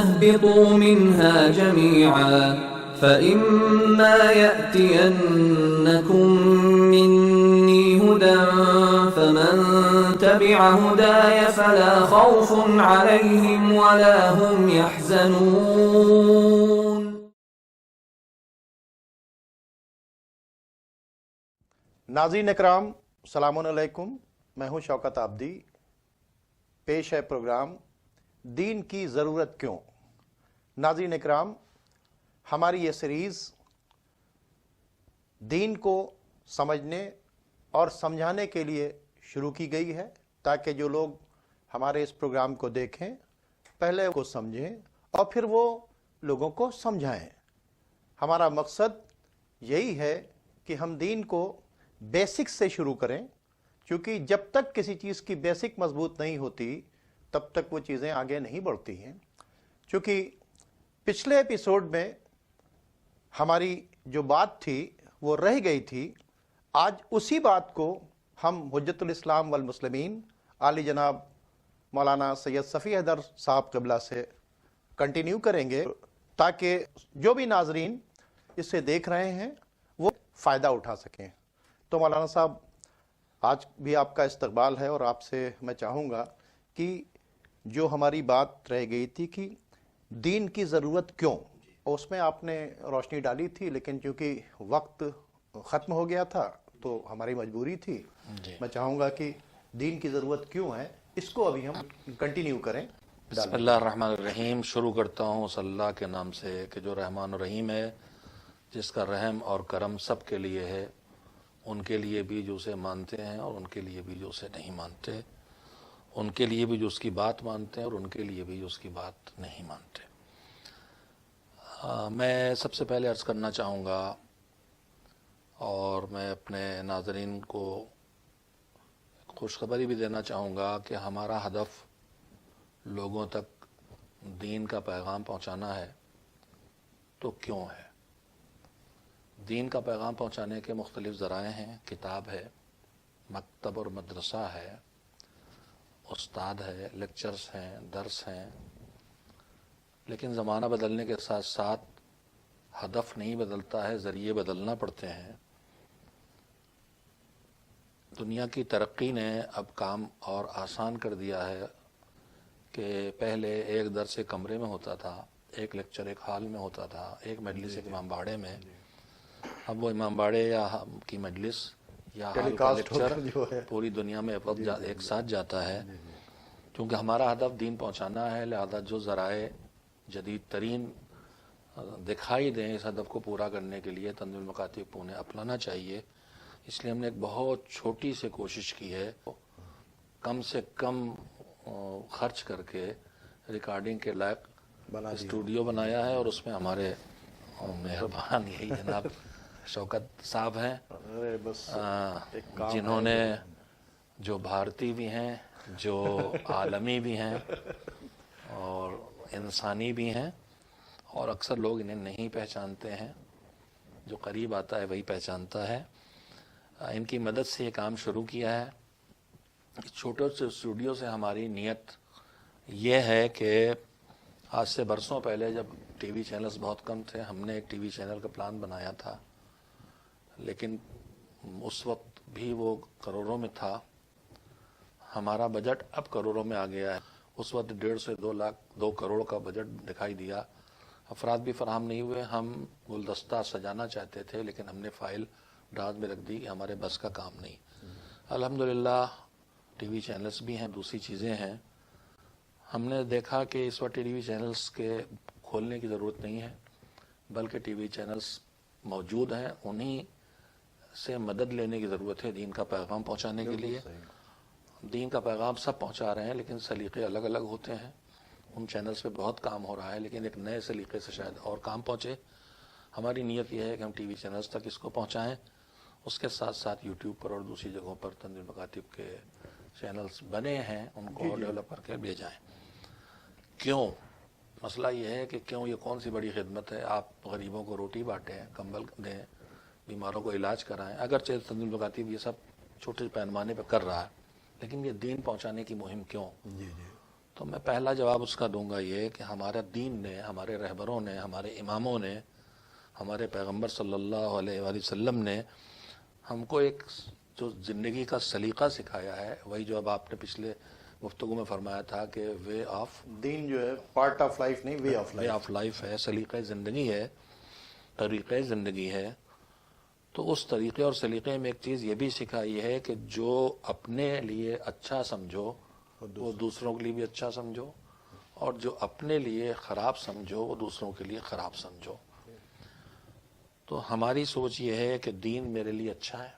اهبطوا منها جميعا فإما يأتينكم مني هدى فمن تبع هداي فلا خوف عليهم ولا هم يحزنون. ناظرین اکرام السلام علیکم، میں ہوں شوکت عابدی۔ پیش ہے پروگرام دین کی ضرورت کیوں۔ ناظرین اکرام، ہماری یہ سیریز دین کو سمجھنے اور سمجھانے کے لیے شروع کی گئی ہے تاکہ جو لوگ ہمارے اس پروگرام کو دیکھیں پہلے کو سمجھیں اور پھر وہ لوگوں کو سمجھائیں۔ ہمارا مقصد یہی ہے کہ ہم دین کو بیسک سے شروع کریں، کیونکہ جب تک کسی چیز کی بیسک مضبوط نہیں ہوتی تب تک وہ چیزیں آگے نہیں بڑھتی ہیں۔ چونکہ پچھلے ایپیسوڈ میں ہماری جو بات تھی وہ رہ گئی تھی، آج اسی بات کو ہم حجت الاسلام والمسلمین عالی جناب مولانا سید صفی حیدر صاحب قبلہ سے کنٹینیو کریں گے تاکہ جو بھی ناظرین اسے دیکھ رہے ہیں وہ فائدہ اٹھا سکیں۔ تو مولانا صاحب، آج بھی آپ کا استقبال ہے اور آپ سے میں چاہوں گا کہ جو ہماری بات رہ گئی تھی کہ دین کی ضرورت کیوں، اس میں آپ نے روشنی ڈالی تھی، لیکن چونکہ وقت ختم ہو گیا تھا تو ہماری مجبوری تھی۔ میں چاہوں گا کہ دین کی ضرورت کیوں ہے اس کو ابھی ہم کنٹینیو کریں۔ بسم اللہ الرحمن الرحیم۔ شروع کرتا ہوں صلی اللہ کے نام سے کہ جو رحمان الرحیم ہے، جس کا رحم اور کرم سب کے لیے ہے، ان کے لیے بھی جو اسے مانتے ہیں اور ان کے لیے بھی جو اسے نہیں مانتے، ان کے لیے بھی جو اس کی بات مانتے ہیں اور ان کے لیے بھی جو اس کی بات نہیں مانتے۔ میں سب سے پہلے عرض کرنا چاہوں گا اور میں اپنے ناظرین کو خوشخبری بھی دینا چاہوں گا کہ ہمارا ہدف لوگوں تک دین کا پیغام پہنچانا ہے۔ تو کیوں ہے؟ دین کا پیغام پہنچانے کے مختلف ذرائع ہیں۔ کتاب ہے، مکتب اور مدرسہ ہے، استاد ہے، لیکچرز ہیں، درس ہیں، لیکن زمانہ بدلنے کے ساتھ ساتھ ہدف نہیں بدلتا ہے، ذریعے بدلنا پڑتے ہیں۔ دنیا کی ترقی نے اب کام اور آسان کر دیا ہے کہ پہلے ایک درس ایک کمرے میں ہوتا تھا، ایک لیکچر ایک ہال میں ہوتا تھا، ایک مجلس ایک امام باڑے میں۔ اب وہ امام باڑے یا کی مجلس یا ہال کا لیکچر پوری دنیا میں ایک ساتھ جاتا ہے۔ کیونکہ ہمارا ہدف دین پہنچانا ہے، لہذا جو ذرائع جدید ترین دکھائی دیں اس ہدف کو پورا کرنے کے لیے تنظیم المکاتب کو انہیں اپنانا چاہیے۔ اس لیے ہم نے ایک بہت چھوٹی سے کوشش کی ہے، کم سے کم خرچ کر کے ریکارڈنگ کے لائق اسٹوڈیو بنایا ہے، اور اس میں ہمارے مہربان یہی جناب شوکت صاحب ہیں، جنہوں نے جو بھارتی بھی ہیں، جو عالمی بھی ہیں اور انسانی بھی ہیں، اور اکثر لوگ انہیں نہیں پہچانتے ہیں، جو قریب آتا ہے وہی پہچانتا ہے۔ ان کی مدد سے یہ کام شروع کیا ہے۔ اس چھوٹے سے اسٹوڈیو سے ہماری نیت یہ ہے کہ آج سے برسوں پہلے جب ٹی وی چینلز بہت کم تھے، ہم نے ایک ٹی وی چینل کا پلان بنایا تھا، لیکن اس وقت بھی وہ کروڑوں میں تھا۔ ہمارا بجٹ اب کروڑوں میں آ گیا ہے۔ اس وقت 1.5 سے 2 کروڑ کا بجٹ دکھائی دیا۔ افراد بھی فراہم نہیں ہوئے۔ ہم گلدستہ سجانا چاہتے تھے لیکن ہم نے فائل ڈاز میں رکھ دی کہ ہمارے بس کا کام نہیں۔ الحمدللہ ٹی وی چینلز بھی ہیں، دوسری چیزیں ہیں۔ ہم نے دیکھا کہ اس وقت ٹی وی چینلز کے کھولنے کی ضرورت نہیں ہے، بلکہ ٹی وی چینلز موجود ہیں، انہی سے مدد لینے کی ضرورت ہے دین کا پیغام پہنچانے کے لیے۔ دین کا پیغام سب پہنچا رہے ہیں لیکن سلیقے الگ الگ ہوتے ہیں۔ ان چینلز پہ بہت کام ہو رہا ہے لیکن ایک نئے سلیقے سے شاید اور کام پہنچے۔ ہماری نیت یہ ہے کہ ہم ٹی وی چینلز تک اس کو پہنچائیں، اس کے ساتھ ساتھ یوٹیوب پر اور دوسری جگہوں پر تنظیم مکاتب کے چینلز بنے ہیں، ان کو اور ڈیولپ کر کے بھیجائیں۔ کیوں؟ مسئلہ یہ ہے کہ کیوں، یہ کون سی بڑی خدمت ہے؟ آپ غریبوں کو روٹی بانٹیں، کمبل دیں، بیماروں کو علاج کرائیں۔ اگرچہ تنظیم مکاتب یہ سب چھوٹے پیمانے پہ کر رہا ہے، لیکن یہ دین پہنچانے کی مہم کیوں؟ تو میں پہلا جواب اس کا دوں گا یہ کہ ہمارا دین نے، ہمارے رہبروں نے، ہمارے اماموں نے، ہمارے پیغمبر صلی اللہ علیہ وآلہ وسلم نے ہم کو ایک جو زندگی کا سلیقہ سکھایا ہے، وہی جو اب آپ نے پچھلے گفتگو میں فرمایا تھا کہ وے آف دین جو ہے پارٹ آف لائف نہیں، way of way life. Of life ہے، سلیقہ زندگی ہے، طریقہ زندگی ہے. تو اس طریقے اور سلیقے میں ایک چیز یہ بھی سکھائی ہے کہ جو اپنے لیے اچھا سمجھو وہ دوسروں کے لیے بھی اچھا سمجھو، اور جو اپنے لیے خراب سمجھو وہ دوسروں کے لیے خراب سمجھو. تو ہماری سوچ یہ ہے کہ دین میرے لیے اچھا ہے،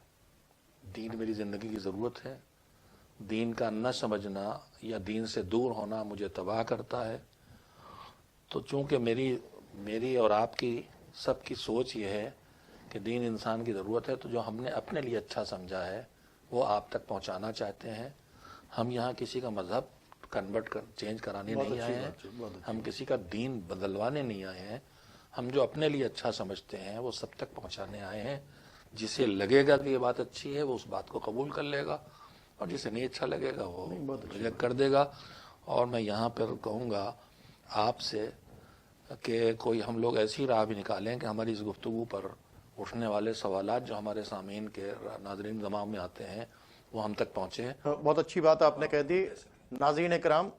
دین میری زندگی کی ضرورت ہے، دین کا نہ سمجھنا یا دین سے دور ہونا مجھے تباہ کرتا ہے. تو چونکہ میری اور آپ کی سب کی سوچ یہ ہے کہ دین انسان کی ضرورت ہے، تو جو ہم نے اپنے لیے اچھا سمجھا ہے وہ آپ تک پہنچانا چاہتے ہیں. ہم یہاں کسی کا مذہب چینج کرانے نہیں آئے ہیں، ہم کسی کا دین بدلوانے نہیں آئے ہیں. ہم جو اپنے لیے اچھا سمجھتے ہیں وہ سب تک پہنچانے آئے ہیں. جسے لگے گا کہ یہ بات اچھی ہے وہ اس بات کو قبول کر لے گا، اور جسے نہیں اچھا لگے گا وہ ریجیکٹ کر دے گا. اور میں یہاں پر کہوں گا آپ سے کہ کوئی ہم لوگ ایسی راہ بھی نکالیں کہ ہماری اس گفتگو پر اٹھنے والے سوالات جو ہمارے سامعین کے ناظرین دماغ میں آتے ہیں وہ ہم تک پہنچے. بہت اچھی بات آپ نے کہہ دی. ناظرین اکرام،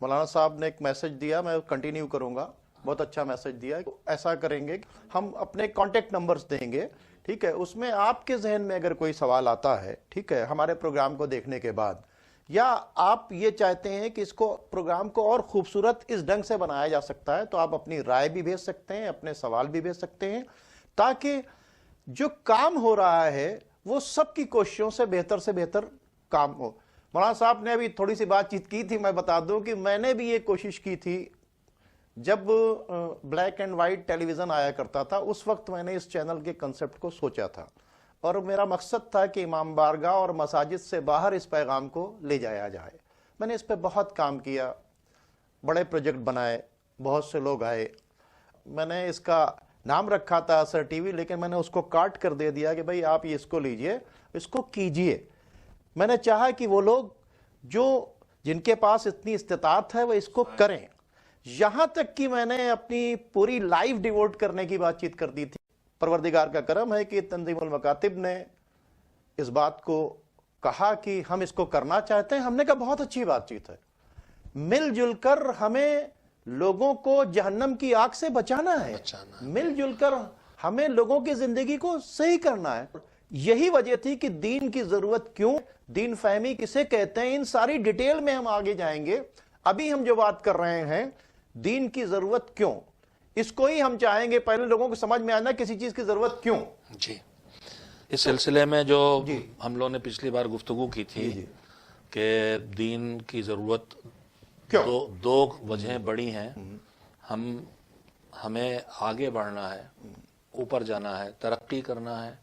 مولانا صاحب نے ایک میسج دیا، میں کنٹینیو کروں گا. بہت اچھا میسج دیا. ایسا کریں گے کہ ہم اپنے کانٹیکٹ نمبرز دیں گے، ٹھیک ہے؟ اس میں آپ کے ذہن میں اگر کوئی سوال آتا ہے، ٹھیک ہے، ہمارے پروگرام کو دیکھنے کے بعد، یا آپ یہ چاہتے ہیں کہ اس کو پروگرام کو اور خوبصورت اس ڈھنگ سے بنایا جا سکتا ہے، تو آپ اپنی رائے بھی بھیج سکتے ہیں، اپنے سوال بھی بھیج سکتے ہیں، تاکہ جو کام ہو رہا ہے وہ سب کی کوششوں سے بہتر کام ہو. مولانا صاحب نے ابھی تھوڑی سی بات چیت کی تھی، میں بتا دوں کہ میں نے بھی یہ کوشش کی تھی جب black and white television آیا کرتا تھا. اس وقت میں نے اس چینل کے کنسپٹ کو سوچا تھا، اور میرا مقصد تھا کہ امام بارگاہ اور مساجد سے باہر اس پیغام کو لے جایا جائے. میں نے اس پہ بہت کام کیا، بڑے پروجیکٹ بنائے، بہت سے لوگ آئے. میں نے اس کا نام رکھا تھا اثر ٹی وی، لیکن میں نے اس کو کاٹ کر دے دیا کہ بھئی آپ اس کو لیجئے، اس کو کیجئے. میں نے چاہا کہ وہ لوگ جن کے پاس اتنی استطاعت ہے وہ اس کو کریں. یہاں تک کہ میں نے اپنی پوری لائف ڈیووٹ کرنے کی بات چیت کر دی تھی. پروردگار کا کرم ہے کہ تنظیم المکاتب نے اس بات کو کہا کہ ہم اس کو کرنا چاہتے ہیں. ہم نے کہا بہت اچھی بات چیت ہے، مل جل کر ہمیں لوگوں کو جہنم کی آگ سے بچانا ہے، مل جل کر ہمیں لوگوں کی زندگی کو صحیح کرنا ہے. یہی وجہ تھی کہ دین کی ضرورت کیوں، دین فہمی کسے کہتے ہیں، ان ساری ڈیٹیل میں ہم آگے جائیں گے. ابھی ہم جو بات کر رہے ہیں دین کی ضرورت کیوں، اس کو ہی ہم چاہیں گے پہلے لوگوں کو سمجھ میں آنا کسی چیز کی ضرورت کیوں. جی، اس سلسلے میں جو ہم لوگوں نے پچھلی بار گفتگو کی تھی کہ دین کی ضرورت دو وجہیں بڑی ہیں. ہمیں آگے بڑھنا ہے، اوپر جانا ہے، ترقی کرنا ہے،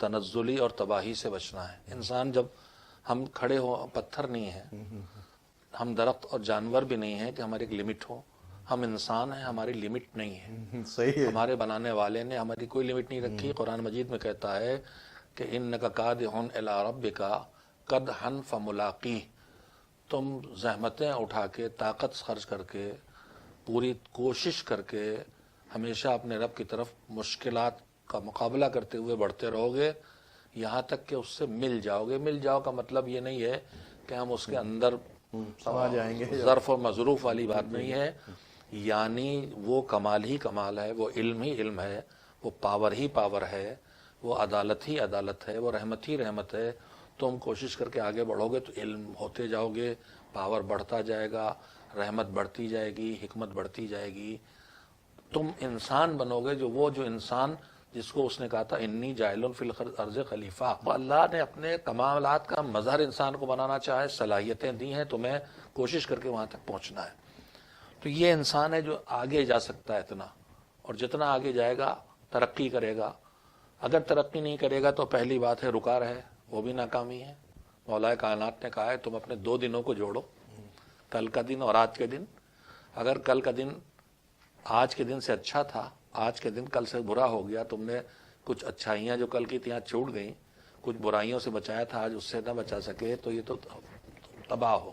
تنزلی اور تباہی سے بچنا ہے. انسان جب ہم کھڑے ہو، پتھر نہیں ہیں، ہم درخت اور جانور بھی نہیں ہیں کہ ہماری ایک لمٹ ہو. ہم انسان ہیں، ہماری لمٹ نہیں ہے. صحیح ہے. ہمارے بنانے والے نے ہماری کوئی لمٹ نہیں رکھی. قرآن مجید میں کہتا ہے کہ اِنَّكَ قَادِحٌ إِلَىٰ رَبِّكَ قَدْحًا فَمُلَاقِيهِ. تم زحمتیں اٹھا کے، طاقت خرچ کر کے، پوری کوشش کر کے ہمیشہ اپنے رب کی طرف مشکلات کا مقابلہ کرتے ہوئے بڑھتے رہو گے، یہاں تک کہ اس سے مل جاؤ گے. مل جاؤ کا مطلب یہ نہیں ہے کہ ہم اس کے اندر سما جائیں گے، ظرف اور مظروف والی بات نہیں ہے. یعنی وہ کمال ہی کمال ہے، وہ علم ہی علم ہے، وہ پاور ہی پاور ہے، وہ عدالت ہی عدالت ہے، وہ رحمت ہی رحمت ہے. تم کوشش کر کے آگے بڑھو گے تو علم ہوتے جاؤ گے، پاور بڑھتا جائے گا، رحمت بڑھتی جائے گی، حکمت بڑھتی جائے گی. تم انسان بنو گے جو انسان جس کو اس نے کہا تھا انی جاعل فی الارض خلیفہ. اللہ نے اپنے کمالات کا مظہر انسان کو بنانا چاہے، صلاحیتیں دی ہیں، تمہیں کوشش کر کے وہاں تک پہنچنا ہے. تو یہ انسان ہے جو آگے جا سکتا ہے اتنا، اور جتنا آگے جائے گا ترقی کرے گا. اگر ترقی نہیں کرے گا تو پہلی بات ہے رکا رہے، وہ بھی ناکامی ہے. مولا کائنات نے کہا ہے تم اپنے 2 دنوں کو جوڑو، کل کا دن اور آج کے دن. اگر کل کا دن آج کے دن سے اچھا تھا، آج کے دن کل سے برا ہو گیا، تم نے کچھ اچھائیاں جو کل کی تھیں آج چھوٹ گئیں، کچھ برائیوں سے بچایا تھا آج اس سے نہ بچا سکے، تو یہ تو تباہ ہو.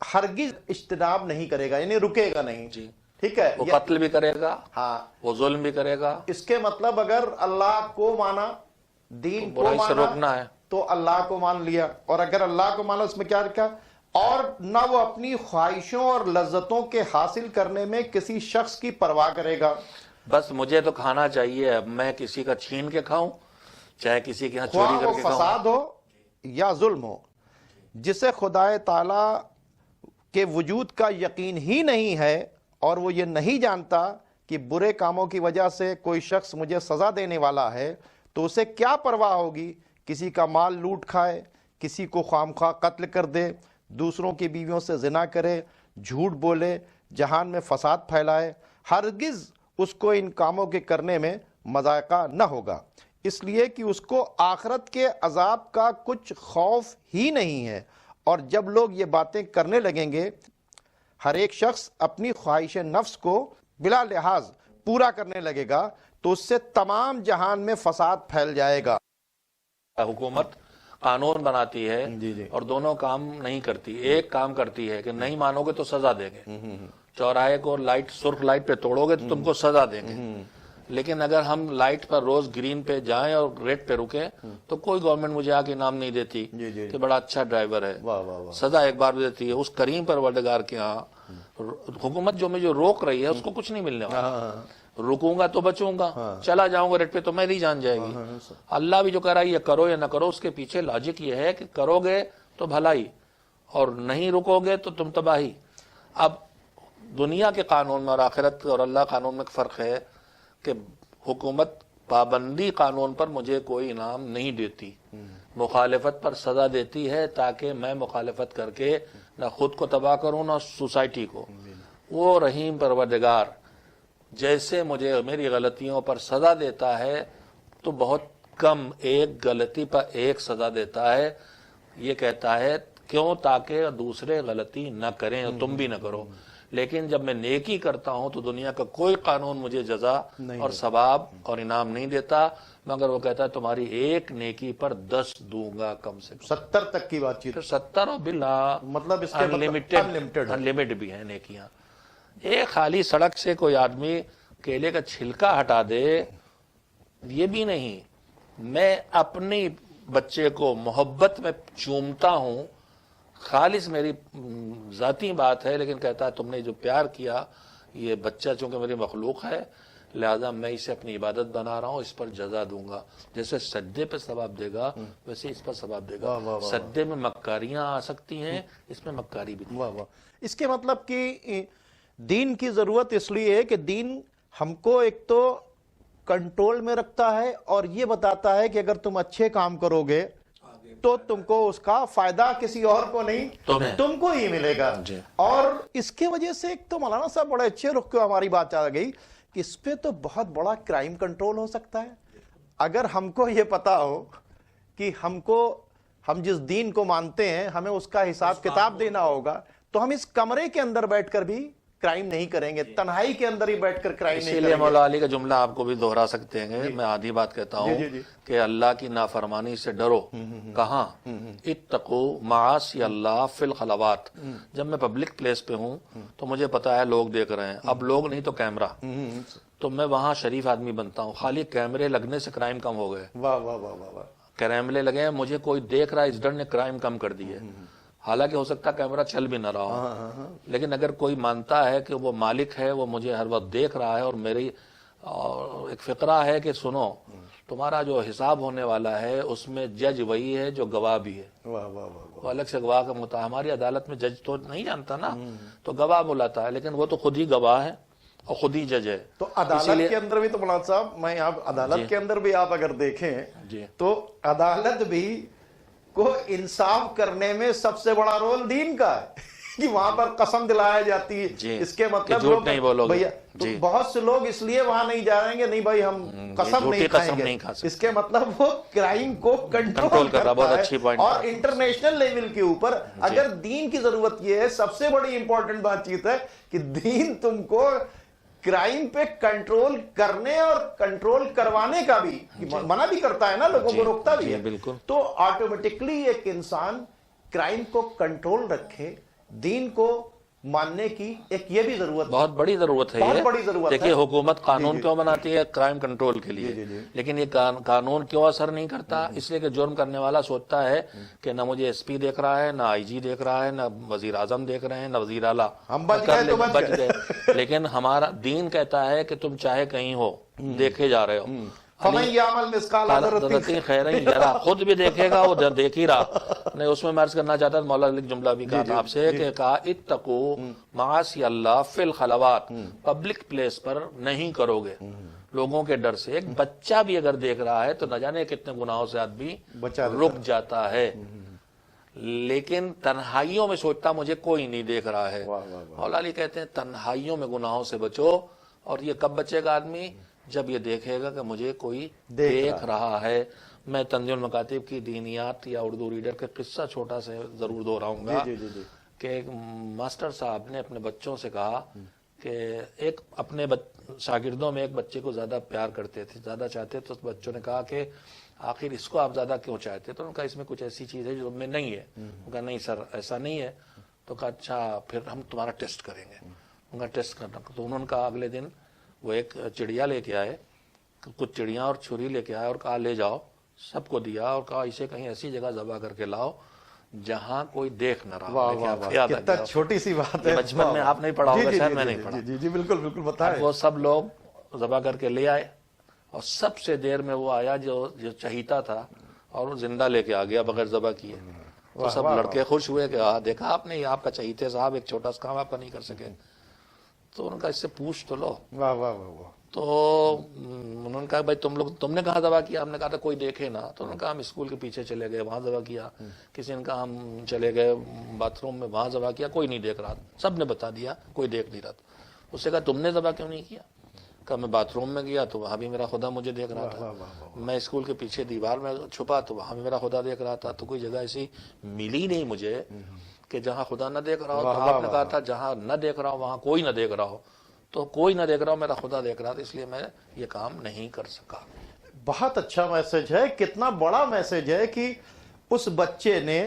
ہرگز اجتناب نہیں کرے گا، یعنی رکے گا نہیں. جی ٹھیک ہے. وہ قتل بھی کرے گا، ہاں، وہ ظلم بھی کرے گا. اس کے مطلب اگر اللہ کو مانا، دین کو برائی سے مانا روکنا ہے. تو اللہ کو مان لیا، اور اگر اللہ کو مانا اس میں کیا رکھا، اور نہ وہ اپنی خواہشوں اور لذتوں کے حاصل کرنے میں کسی شخص کی پرواہ کرے گا. بس مجھے تو کھانا چاہیے، اب میں کسی کا چھین کے کھاؤں چاہے کسی کے ہاں چوری خواہ کر وہ کے کھاؤں. فساد ہو یا ظلم ہو، جسے خدا تعالی کے وجود کا یقین ہی نہیں ہے اور وہ یہ نہیں جانتا کہ برے کاموں کی وجہ سے کوئی شخص مجھے سزا دینے والا ہے، تو اسے کیا پرواہ ہوگی؟ کسی کا مال لوٹ کھائے، کسی کو خواہ قتل کر دے، دوسروں کی بیویوں سے زنا کرے، جھوٹ بولے، جہان میں فساد پھیلائے، ہرگز اس کو ان کاموں کے کرنے میں مذائقہ نہ ہوگا، اس لیے کہ اس کو آخرت کے عذاب کا کچھ خوف ہی نہیں ہے. اور جب لوگ یہ باتیں کرنے لگیں گے، ہر ایک شخص اپنی خواہش نفس کو بلا لحاظ پورا کرنے لگے گا، تو اس سے تمام جہان میں فساد پھیل جائے گا. حکومت قانون بناتی ہے اور دونوں کام نہیں کرتی. ایک کام کرتی ہے کہ نہیں مانو گے تو سزا دیں گے، چوراہے کو لائٹ سرخ لائٹ پہ توڑو گے تو تم کو سزا دیں گے. لیکن اگر ہم لائٹ پر روز گرین پہ جائیں اور ریڈ پہ رکیں تو کوئی گورنمنٹ مجھے آگے انعام نہیں دیتی کہ بڑا اچھا ڈرائیور ہے. سزا ایک بار بھی دیتی ہے. اس کریم پروردگار کے ہاں حکومت جو مجھے روک رہی ہے اس کو کچھ نہیں ملنے والا. رکوں گا تو بچوں گا، چلا جاؤں گا ریٹ پہ تو میری جان جائے گی. اللہ بھی جو کہہ رہا ہے یہ کرو یا نہ کرو، اس کے پیچھے لاجک یہ ہے کہ کرو گے تو بھلائی اور نہیں رکو گے تو تم تباہی. اب دنیا کے قانون میں اور آخرت اور اللہ قانون میں فرق ہے کہ حکومت پابندی قانون پر مجھے کوئی انعام نہیں دیتی، مخالفت پر سزا دیتی ہے تاکہ میں مخالفت کر کے نہ خود کو تباہ کروں نہ سوسائٹی کو. وہ رحیم پروردگار جیسے مجھے میری غلطیوں پر سزا دیتا ہے تو بہت کم، ایک غلطی پر ایک سزا دیتا ہے. یہ کہتا ہے کیوں؟ تاکہ دوسرے غلطی نہ کریں اور تم بھی نہ کرو. لیکن جب میں نیکی کرتا ہوں تو دنیا کا کوئی قانون مجھے جزا اور ثواب اور انعام نہیں دیتا، مگر وہ کہتا ہے تمہاری ایک نیکی پر 10 دوں گا کم سے کم. 70 تک کی بات چیت، 70 اور بلا مطلب اس کے انلمیٹڈ بھی ہیں نیکیاں. ایک خالی سڑک سے کوئی آدمی کیلے کا چھلکا ہٹا دے یہ بھی نہیں. میں اپنی بچے کو محبت میں چومتا ہوں، خالص میری ذاتی بات ہے، لیکن کہتا ہے تم نے جو پیار کیا، یہ بچہ چونکہ میری مخلوق ہے لہذا میں اسے اپنی عبادت بنا رہا ہوں، اس پر جزا دوں گا. جیسے سجدے پہ ثواب دے گا ویسے اس پر ثواب دے گا. سجدے میں مکاریاں آ سکتی ہیں، اس میں مکاری بھی. اس کے مطلب کہ دین کی ضرورت اس لیے ہے کہ دین ہم کو ایک تو کنٹرول میں رکھتا ہے اور یہ بتاتا ہے کہ اگر تم اچھے کام کرو گے تو تم کو اس کا فائدہ کسی اور کو نہیں تم کو ہی ملے گا. اور اس کے وجہ سے ایک تو مولانا صاحب بڑے اچھے رخ کے ہماری بات آ گئی کہ اس پہ تو بہت بڑا کرائم کنٹرول ہو سکتا ہے. اگر ہم کو یہ پتا ہو کہ ہم جس دین کو مانتے ہیں ہمیں اس کا حساب کتاب دینا ہوگا تو ہم اس کمرے کے اندر بیٹھ کر بھی کرائم نہیں کریں گے، تنہائی کے اندر ہی بیٹھ کر کرائم نہیں کریں گے. اسی لیے مولا علی کا جملہ آپ کو بھی دہرا سکتے ہیں. میں آدھی بات کہتا ہوں کہ اللہ کی نافرمانی سے ڈرو. کہاں؟ اتقوا معاصی اللہ فی الخلوات. جب میں پبلک پلیس پہ ہوں تو مجھے پتا ہے لوگ دیکھ رہے ہیں، اب لوگ نہیں تو کیمرہ، تو میں وہاں شریف آدمی بنتا ہوں. خالی کیمرے لگنے سے کرائم کم ہو گئے. واہ واہ واہ واہ واہ. کیمرے لگے ہیں، مجھے کوئی دیکھ رہا ہے، اس ڈر نے کرائم کم کر دی ہے. حالانکہ ہو سکتا ہے کیمرہ چل بھی نہ رہا ہو، لیکن اگر کوئی مانتا ہے کہ وہ مالک ہے، وہ مجھے ہر وقت دیکھ رہا ہے، اور میری ایک فقرہ ہے کہ سنو تمہارا جو حساب ہونے والا ہے اس میں جج وہی ہے جو گواہ بھی ہے. وہ الگ سے گواہ کا مطالعہ، ہماری عدالت میں جج تو نہیں جانتا نا، تو گواہ بلاتا ہے، لیکن وہ تو خود ہی گواہ ہے اور خود ہی جج ہے. تو عدالت کے اندر بھی تو مولانا صاحب میں عدالت کے اندر بھی آپ اگر دیکھیں تو عدالت بھی کو انصاف کرنے میں سب سے بڑا رول دین کا ہے کہ وہاں پر قسم دلایا جاتی ہے. اس کے مطلب بہت سے لوگ اس لیے وہاں نہیں جا رہے ہیں نہیں بھائی ہم قسم نہیں کھائیں گے. اس کے مطلب وہ کرائم کو کنٹرول کرتا ہے. اور انٹرنیشنل لیول کے اوپر اگر دین کی ضرورت یہ ہے، سب سے بڑی امپورٹنٹ بات چیت ہے کہ دین تم کو کرائم پہ کنٹرول کرنے اور کنٹرول کروانے کا بھی منع بھی کرتا ہے نا، لوگوں کو روکتا بھی ہے. تو آٹومیٹکلی ایک انسان کرائم کو کنٹرول رکھے، دین کو ماننے کی ایک یہ بھی ضرورت بہت بڑی ضرورت ہے بہت یہ. بڑی ضرورت ہے. دیکھیے حکومت قانون کیوں بناتی ہے؟ کرائم کنٹرول کے لیے. لیکن یہ قانون کیوں اثر نہیں کرتا؟ اس لیے کہ جرم کرنے والا سوچتا ہے کہ نہ مجھے ایس پی دیکھ رہا ہے، نہ آئی جی دیکھ رہا ہے، نہ وزیر اعظم دیکھ رہے ہیں، نہ وزیر اعلیٰ. ہم بچ گئے تو بچ گئے. لیکن ہمارا دین کہتا ہے کہ تم چاہے کہیں ہو دیکھے جا رہے ہو. فَمَن يَعْمَلْ مِثْقَالَ ذَرَّةٍ خیرًا یرہ، خود بھی دیکھے گا، وہ دیکھ ہی رہا. نہیں اس میں میں عرض کرنا چاہتا تھا، مولا علی جملہ بھی کہا تھا آپ سے کہ کہا اتقوا معاصی اللہ فی الخلوات، پبلک پلیس پر نہیں کرو گے لوگوں کے ڈر سے. ایک بچہ بھی اگر دیکھ رہا ہے تو نہ جانے کتنے گناہوں سے آدمی رک جاتا ہے. لیکن تنہائیوں میں سوچتا مجھے کوئی نہیں دیکھ رہا ہے. مولا علی کہتے ہیں تنہائیوں میں گناہوں سے بچو. اور یہ کب بچے گا آدمی؟ جب یہ دیکھے گا کہ مجھے کوئی دیکھ رہا ہے. میں تنزیل المکاتب کی دینیات یا اردو ریڈر کا قصہ چھوٹا سے ضرور دہراؤں گا کہ ایک ماسٹر صاحب نے اپنے بچوں سے کہا کہ ایک اپنے شاگردوں میں ایک بچے کو زیادہ پیار کرتے تھے، زیادہ چاہتے. تو بچوں نے کہا کہ آخر اس کو آپ زیادہ کیوں چاہتے؟ تو انہوں نے کہا اس میں کچھ ایسی چیز ہے جو میں نہیں ہے. انہوں نے کہا نہیں سر ایسا نہیں ہے. تو کہا اچھا پھر ہم تمہارا ٹیسٹ کریں گے. ان کا ٹیسٹ کرنا. تو انہوں نے کہا اگلے دن وہ ایک چڑیا لے کے آئے، کچھ چڑیاں اور چھری لے کے آئے اور کہا لے جاؤ. سب کو دیا اور کہا اسے کہیں ایسی جگہ ذبح کر کے لاؤ جہاں کوئی دیکھ نہ رہا. کتنا چھوٹی سی بات ہے. بچپن میں آپ نہیں پڑھا ہوگا شاید، میں نہیں پڑھا. جی بالکل بالکل بتائیں. وہ سب لوگ ذبح کر کے لے آئے اور سب سے دیر میں وہ آیا جو چہیتا تھا اور وہ زندہ لے کے آ گیا بغیر ذبح کیے. تو سب لڑکے خوش ہوئے کہ دیکھا آپ نے، آپ کا چہیتے صاحب ایک چھوٹا سا کام آپ کا نہیں کر سکے. تو انہوں نے کہا اس سے پوچھ تو لو. تو انہوں نے کہا بھائی تم نے کہاں ذبح کیا؟ ہم نے کہا تھا کوئی دیکھے نا. تو انہوں نے کہا ہم اسکول کے پیچھے چلے گئے، وہاں ذبح کیا. کسی نے کہا ہم چلے گئے باتھ روم میں، وہاں ذبح کیا. کوئی نہیں دیکھ رہا. سب نے بتا دیا کوئی دیکھ نہیں رہا. اس سے کہا تم نے ذبح کیوں نہیں کیا؟ کہا میں باتھ روم میں گیا تو وہاں بھی میرا خدا مجھے دیکھ رہا تھا. میں اسکول کے پیچھے دیوار میں چھپا تو وہاں بھی میرا خدا دیکھ رہا تھا. تو کوئی جگہ ایسی ملی نہیں مجھے کہ جہاں خدا نہ دیکھ رہا ہو. تو آپ نے کہا تھا جہاں نہ دیکھ رہا ہو وہاں کوئی نہ دیکھ رہا ہو. تو کوئی نہ دیکھ رہا ہو، میرا خدا دیکھ رہا تھا، اس لیے میں یہ کام نہیں کر سکا. بہت اچھا میسج ہے. کتنا بڑا میسج ہے کہ اس بچے نے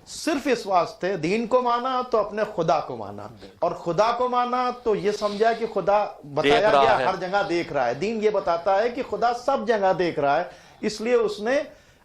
صرف اس واسطے دین کو مانا تو اپنے خدا کو مانا، اور خدا کو مانا تو یہ سمجھا کہ خدا بتایا گیا ہر جگہ دیکھ رہا ہے. دین یہ بتاتا ہے کہ خدا سب جگہ دیکھ رہا ہے. اس لیے اس نے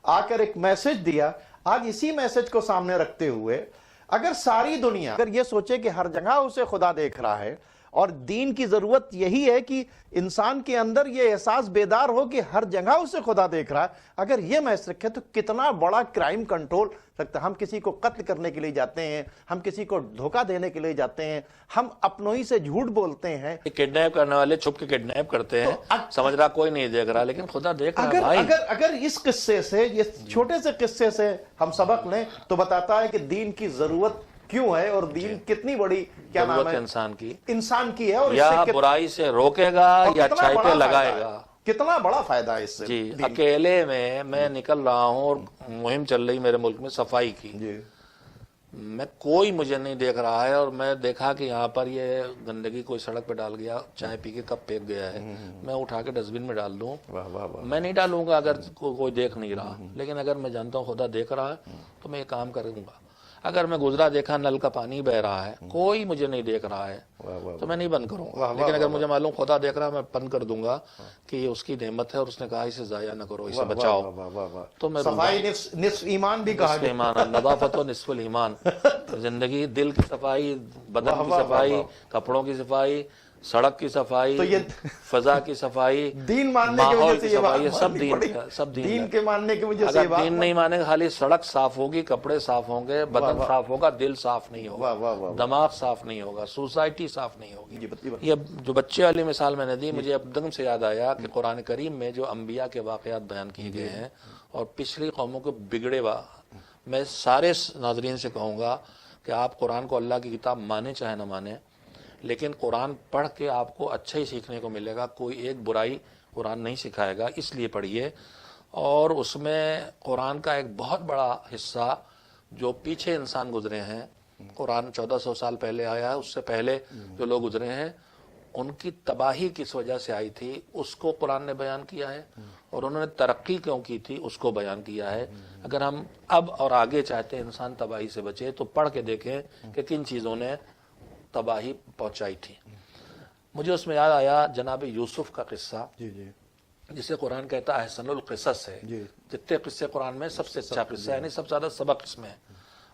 آ کر ایک میسج دیا. آج اسی میسج کو سامنے رکھتے ہوئے اگر ساری دنیا اگر یہ سوچے کہ ہر جگہ اسے خدا دیکھ رہا ہے، اور دین کی ضرورت یہی ہے کہ انسان کے اندر یہ احساس بیدار ہو کہ ہر جگہ اسے خدا دیکھ رہا ہے. اگر یہ میسج رکھے تو کتنا بڑا کرائم کنٹرول رکھتا ہے. ہم کسی کو قتل کرنے کے لیے جاتے ہیں، ہم کسی کو دھوکہ دینے کے لیے جاتے ہیں، ہم اپنوں ہی سے جھوٹ بولتے ہیں. کڈنیپ کرنے والے چھپ کے کڈنیپ کرتے ہیں، سمجھ رہا کوئی نہیں دیکھ رہا لیکن خدا دیکھ رہا ہے. اگر اس قصے سے، یہ چھوٹے سے قصے سے ہم سبق لیں تو بتاتا ہے کہ دین کی ضرورت کیوں ہے اور دین کتنی بڑی کیا نام ہے انسان کی ہے. اور یا برائی سے روکے گا یا اچھائی پہ لگائے گا. کتنا بڑا فائدہ ہے اس سے. جی اکیلے میں نکل رہا ہوں اور مہم چل رہی میرے ملک میں صفائی کی. میں کوئی مجھے نہیں دیکھ رہا ہے اور میں دیکھا کہ یہاں پر یہ گندگی کوئی سڑک پہ ڈال گیا، چائے پی کے کپ پھینک گیا ہے، میں اٹھا کے ڈسٹ بن میں ڈال دوں. میں نہیں ڈالوں گا اگر کوئی دیکھ نہیں رہا. لیکن اگر میں جانتا ہوں خدا دیکھ رہا ہے تو میں یہ کام کروں گا. اگر میں گزرا دیکھا نل کا پانی بہ رہا ہے، کوئی مجھے نہیں دیکھ رہا ہے تو میں نہیں بند کروں گا. لیکن اگر مجھے معلوم خدا دیکھ رہا ہے میں بند کر دوں گا کہ یہ اس کی نعمت ہے اور اس نے کہا اسے ضائع نہ کرو، اسے بچاؤ. تو میں صفائی نصف ایمان بھی کہا گیا. ایمان نظافت و نصف الایمان. زندگی دل کی صفائی، بدن کی صفائی، کپڑوں کی صفائی، سڑک کی صفائی، فضا کی صفائی، دین ماننے کی وجہ سے یہ سب دین کے ماننے کی وجہ سے. اگر دین نہیں مانے گا خالی سڑک صاف ہوگی، کپڑے صاف ہوں گے، بدن صاف ہوگا، دل صاف نہیں ہوگا، دماغ صاف نہیں ہوگا، سوسائٹی صاف نہیں ہوگی. یہ جو بچے والی مثال میں نے دی مجھے اب سے یاد آیا کہ قرآن کریم میں جو انبیاء کے واقعات بیان کیے گئے ہیں اور پچھلی قوموں کے بگڑے میں سارے ناظرین سے کہوں گا کہ آپ قرآن کو اللہ کی کتاب مانیں چاہے نہ مانیں، لیکن قرآن پڑھ کے آپ کو اچھا ہی سیکھنے کو ملے گا. کوئی ایک برائی قرآن نہیں سکھائے گا، اس لیے پڑھیے. اور اس میں قرآن کا ایک بہت بڑا حصہ جو پیچھے انسان گزرے ہیں، قرآن 1400 سال پہلے آیا ہے، اس سے پہلے جو لوگ گزرے ہیں ان کی تباہی کس وجہ سے آئی تھی اس کو قرآن نے بیان کیا ہے. اور انہوں نے ترقی کیوں کی تھی اس کو بیان کیا ہے. اگر ہم اب اور آگے چاہتے ہیں انسان تباہی سے بچے تو پڑھ کے دیکھیں کہ کن چیزوں نے تباہی پہنچائی تھی. مجھے اس میں یاد آیا جناب یوسف کا قصہ جی جی جسے قرآن کہتا ہے احسن القصص ہے. جی. جتنے قصے قرآن میں سب سے اچھا قصہ ہے، یعنی سب سے زیادہ سبق اس میں ہے.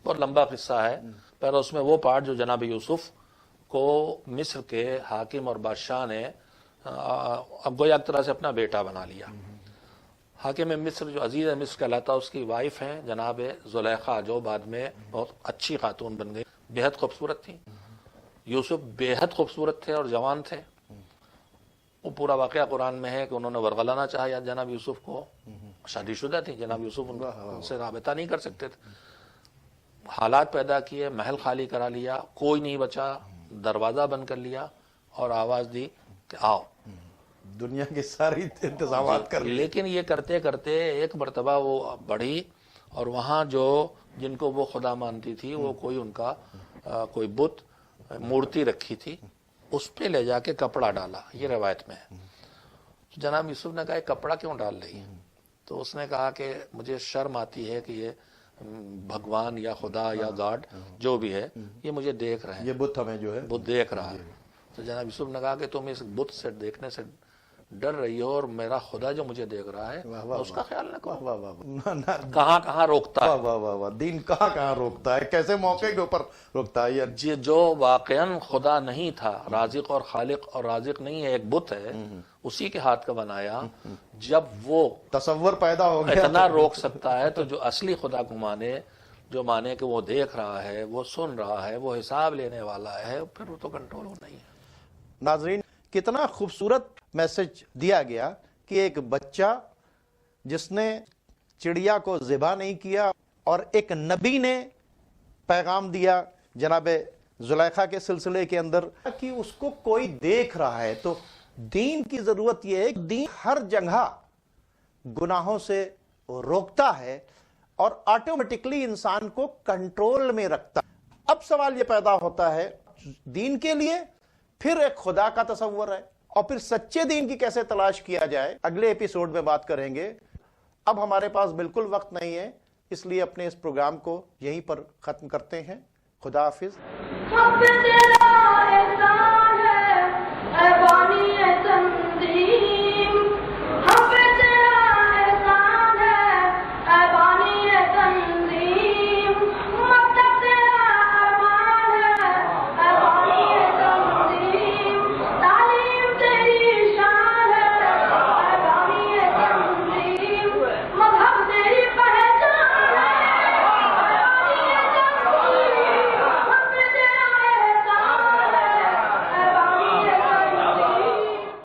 بہت لمبا قصہ ہے. پہلے اس میں وہ پارٹ جو جناب یوسف کو مصر کے حاکم اور بادشاہ نے اب گویا ایک طرح سے اپنا بیٹا بنا لیا. حاکم مصر جو عزیز مصر کہلاتا اس کی وائف ہیں جناب زلیخا، جو بعد میں بہت اچھی خاتون بن گئی، بےحد خوبصورت تھی. یوسف بےحد خوبصورت تھے اور جوان تھے. وہ پورا واقعہ قرآن میں ہے کہ انہوں نے ورغلانا چاہا جناب یوسف کو. شادی شدہ تھی جناب یوسف، ان سے رابطہ نہیں کر سکتے تھے. حالات پیدا کیے، محل خالی کرا لیا، کوئی نہیں بچا، دروازہ بند کر لیا اور آواز دی کہ آؤ. دنیا کے ساری انتظامات کر لیے. لیکن یہ کرتے کرتے ایک مرتبہ وہ بڑھی اور وہاں جو جن کو وہ خدا مانتی تھی وہ کوئی ان کا کوئی بت مورتی رکھی تھی، اس پہ لے جا کے کپڑا ڈالا. یہ روایت میں ہے. جناب یوسف نے کہا یہ کپڑا کیوں ڈال رہی ہے؟ تو اس نے کہا کہ مجھے شرم آتی ہے کہ یہ بھگوان یا خدا یا گاڈ جو بھی ہے یہ مجھے دیکھ رہے ہیں، یہ بت ہمیں جو ہے بت دیکھ رہا ہے. تو جناب یوسف نے کہا کہ تم اس بت سے دیکھنے سے ڈر رہی ہو اور میرا خدا جو مجھے دیکھ رہا ہے اس کا خیال نہ کرو. واہ واہ واہ. کہاں کہاں روکتا ہے. واہ واہ واہ. دین کہاں کہاں روکتا ہے، کیسے موقع کے اوپر روکتا ہے. یہ جو واقعاً خدا نہیں تھا، رازق اور خالق اور رازق نہیں ہے، ایک بت ہے اسی کے ہاتھ کا بنایا، جب وہ تصور پیدا ہو گیا اتنا روک سکتا ہے تو جو اصلی خدا کو مانے، جو مانے کہ وہ دیکھ رہا ہے، وہ سن رہا ہے، وہ حساب لینے والا ہے، پھر وہ تو کنٹرول ہونا ہی ہے. ناظرین کتنا خوبصورت میسج دیا گیا کہ ایک بچہ جس نے چڑیا کو ذبح نہیں کیا اور ایک نبی نے پیغام دیا جناب زلیخا کے سلسلے کے اندر کہ اس کو کوئی دیکھ رہا ہے. تو دین کی ضرورت یہ ہے کہ دین ہر جگہ گناہوں سے روکتا ہے اور آٹومیٹکلی انسان کو کنٹرول میں رکھتا ہے. اب سوال یہ پیدا ہوتا ہے دین کے لیے پھر ایک خدا کا تصور ہے اور پھر سچے دین کی کیسے تلاش کیا جائے، اگلے ایپیسوڈ میں بات کریں گے. اب ہمارے پاس بالکل وقت نہیں ہے، اس لیے اپنے اس پروگرام کو یہیں پر ختم کرتے ہیں. خدا حافظ.